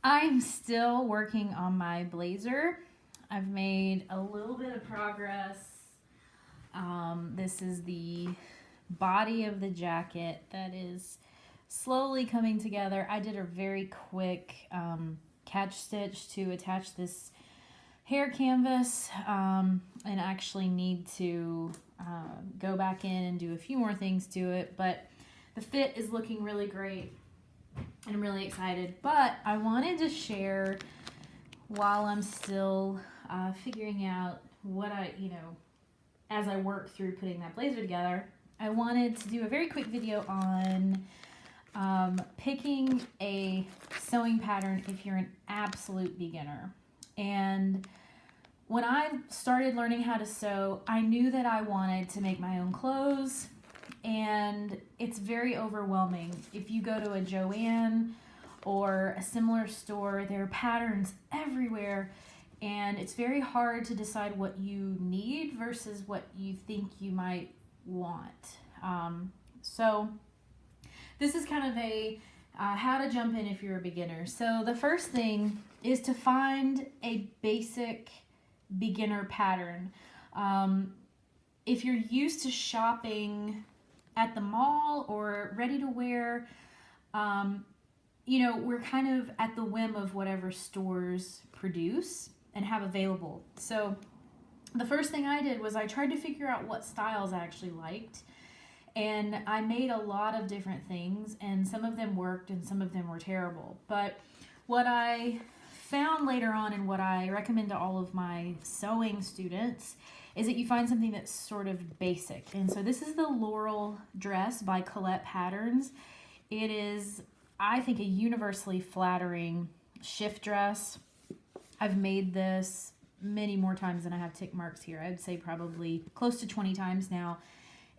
I'm still working on my blazer. I've made a little bit of progress. This is the body of the jacket that is slowly coming together. I did a very quick catch stitch to attach this hair canvas and actually need to go back in and do a few more things to it, but the fit is looking really great and I'm really excited. But I wanted to share while I'm still figuring out what as I work through putting that blazer together, I wanted to do a very quick video on picking a sewing pattern if you're an absolute beginner. And when I started learning how to sew, I knew that I wanted to make my own clothes, and it's very overwhelming. If you go to a Joann or a similar store, there are patterns everywhere, and it's very hard to decide what you need versus what you think you might want. So this is kind of a how to jump in if you're a beginner. So the first thing is to find a basic beginner pattern. If you're used to shopping at the mall or ready to wear, we're kind of at the whim of whatever stores produce and have available. So the first thing I did was I tried to figure out what styles I actually liked, and I made a lot of different things, and some of them worked and some of them were terrible. But what I found later on, and what I recommend to all of my sewing students, is that you find something that's sort of basic. And so this is the Laurel dress by Colette Patterns. It is, I think, a universally flattering shift dress. I've made this many more times than I have tick marks here. I'd say probably close to 20 times now,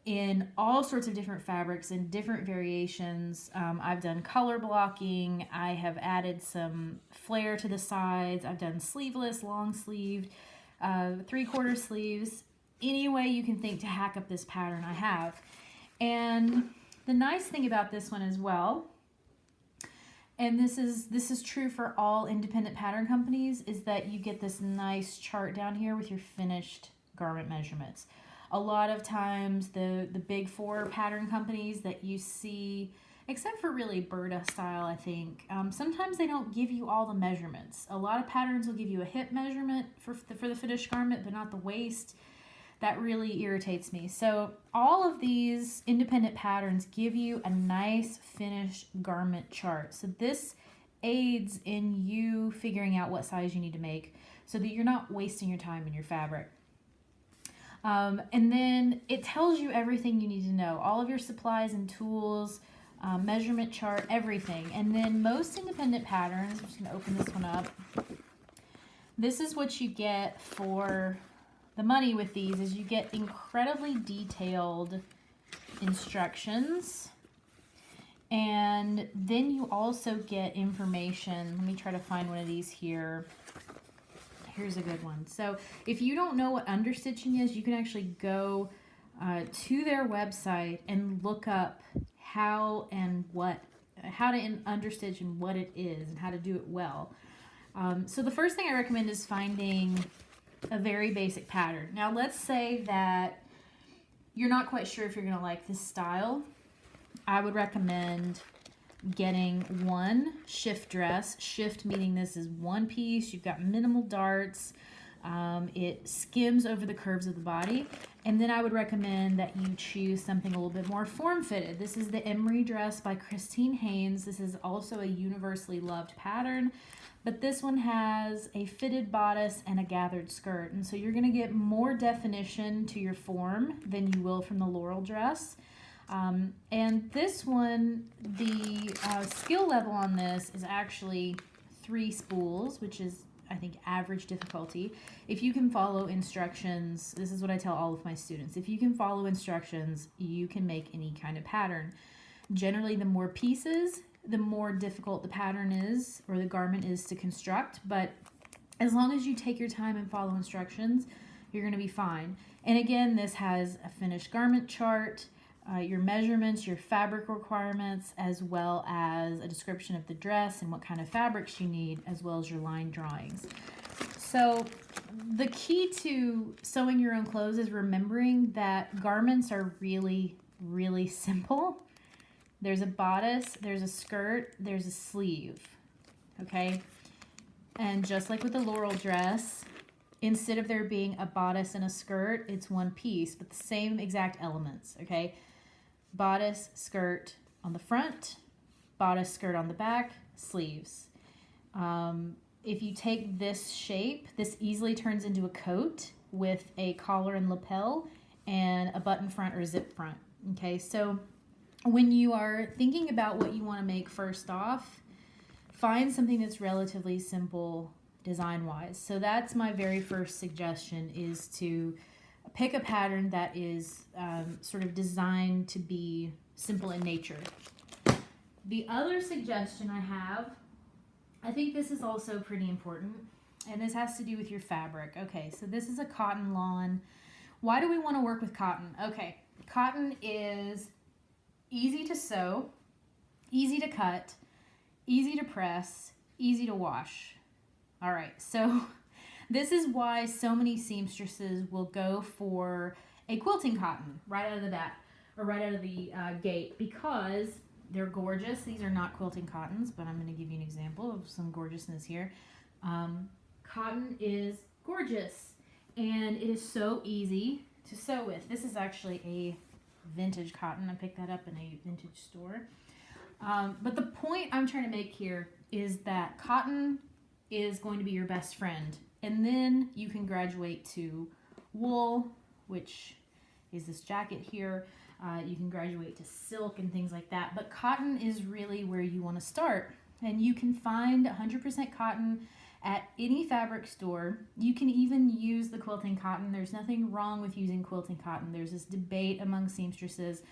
in all sorts of different fabrics and different variations. I've done color blocking. I have added some flare to the sides. I've done sleeveless, long sleeved, 3/4 sleeves. Any way you can think to hack up this pattern, I have. And the nice thing about this one as well, and this is true for all independent pattern companies, is that you get this nice chart down here with your finished garment measurements. A lot of times the big four pattern companies that you see, except for really Burda style, I think, sometimes they don't give you all the measurements. A lot of patterns will give you a hip measurement for the finished garment, but not the waist. That really irritates me. So all of these independent patterns give you a nice finished garment chart. So this aids in you figuring out what size you need to make so that you're not wasting your time in your fabric. And then it tells you everything you need to know, all of your supplies and tools, measurement chart, everything. And then most independent patterns, I'm just going to open this one up. This is what you get for the money with these, is you get incredibly detailed instructions. And then you also get information. Let me try to find one of these here. Here's a good one. So if you don't know what understitching is, you can actually go to their website and look up how to understitch and what it is and how to do it well. So the first thing I recommend is finding a very basic pattern. Now let's say that you're not quite sure if you're going to like this style. I would recommend getting one shift dress. Shift meaning this is one piece. You've got minimal darts. It skims over the curves of the body. And then I would recommend that you choose something a little bit more form-fitted. This is the Emery dress by Christine Haynes. This is also a universally loved pattern, but this one has a fitted bodice and a gathered skirt. And so you're going to get more definition to your form than you will from the Laurel dress. And this one, the skill level on this is actually 3 spools, which is, I think, average difficulty. If you can follow instructions, this is what I tell all of my students. If you can follow instructions, you can make any kind of pattern. Generally, the more pieces, the more difficult the pattern is, or the garment is to construct. But as long as you take your time and follow instructions, you're going to be fine. And again, this has a finished garment chart. your measurements, your fabric requirements, as well as a description of the dress and what kind of fabrics you need, as well as your line drawings. So the key to sewing your own clothes is remembering that garments are really, really simple. There's a bodice, there's a skirt, there's a sleeve, okay? And just like with the Laurel dress, instead of there being a bodice and a skirt, it's one piece, but the same exact elements, okay? Bodice, skirt on the front, bodice, skirt on the back, sleeves. If you take this shape, this easily turns into a coat with a collar and lapel and a button front or zip front, okay? So when you are thinking about what you want to make first off, find something that's relatively simple design-wise. So that's my very first suggestion, is to pick a pattern that is sort of designed to be simple in nature. The other suggestion I have, I think this is also pretty important, and this has to do with your fabric. Okay, so this is a cotton lawn. Why do we want to work with cotton? Okay, cotton is easy to sew, easy to cut, easy to press, easy to wash. All right, so this is why so many seamstresses will go for a quilting cotton right out of the bat, or right out of the gate, because they're gorgeous. These are not quilting cottons, but I'm going to give you an example of some gorgeousness here. Cotton is gorgeous, and it is so easy to sew with. This is actually a vintage cotton. I picked that up in a vintage store. But the point I'm trying to make here is that cotton is going to be your best friend. And then you can graduate to wool, which is this jacket here. You can graduate to silk and things like that. But cotton is really where you want to start. And you can find 100% cotton at any fabric store. You can even use the quilting cotton. There's nothing wrong with using quilting cotton. There's this debate among seamstresses.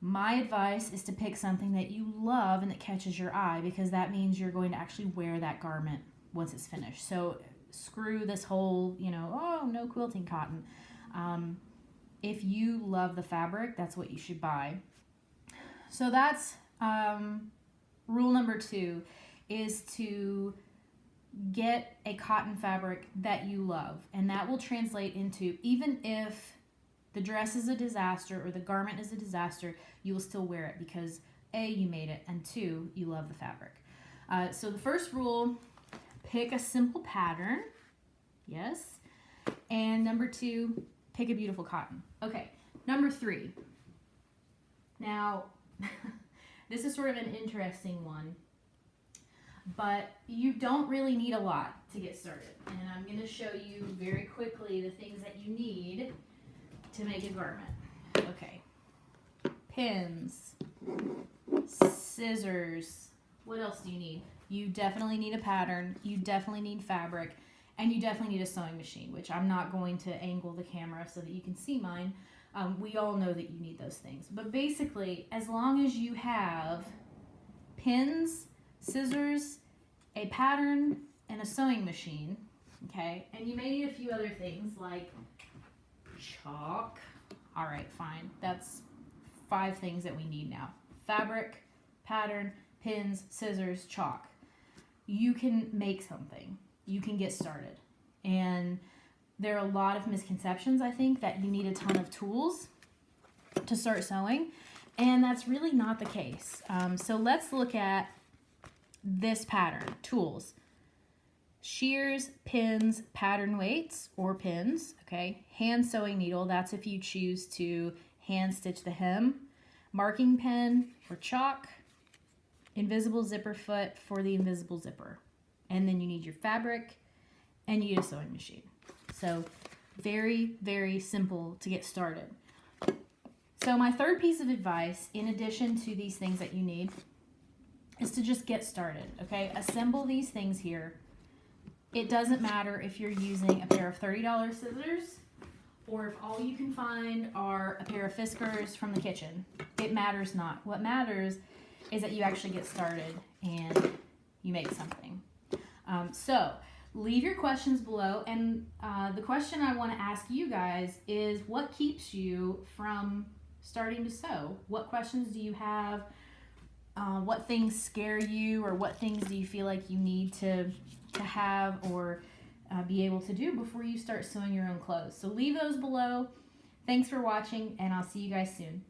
My advice is to pick something that you love and that catches your eye, because that means you're going to actually wear that garment once it's finished. So screw this whole, oh, no quilting cotton. If you love the fabric, that's what you should buy. So that's rule number 2, is to get a cotton fabric that you love. And that will translate into, even if the dress is a disaster or the garment is a disaster, you will still wear it because A, you made it, and 2, you love the fabric. So the first rule, pick a simple pattern. Yes. And number 2, pick a beautiful cotton. Okay. Number 3. Now, this is sort of an interesting one, but you don't really need a lot to get started. And I'm going to show you very quickly the things that you need to make a garment. Okay. Pins, scissors. What else do you need? You definitely need a pattern. You definitely need fabric. And you definitely need a sewing machine, which I'm not going to angle the camera so that you can see mine. We all know that you need those things. But basically, as long as you have pins, scissors, a pattern, and a sewing machine, okay? And you may need a few other things like chalk. All right, fine. That's 5 things that we need now. Fabric, pattern, pins, scissors, chalk. You can make something. You can get started. And there are a lot of misconceptions, I think, that you need a ton of tools to start sewing. And that's really not the case. So let's look at this pattern, tools. Shears, pins, pattern weights or pins, okay? Hand sewing needle, that's if you choose to hand stitch the hem. Marking pen or chalk. Invisible zipper foot for the invisible zipper. And then you need your fabric and you need a sewing machine. So very, very simple to get started. So my third piece of advice, in addition to these things that you need, is to just get started, okay? Assemble these things here. It doesn't matter if you're using a pair of $30 scissors or if all you can find are a pair of Fiskars from the kitchen. It matters not. What matters is that you actually get started and you make something. So leave your questions below. And the question I want to ask you guys is, what keeps you from starting to sew. What questions do you have? What things scare you, or what things do you feel like you need to have or be able to do before you start sewing your own clothes? So leave those below. Thanks for watching, and I'll see you guys soon.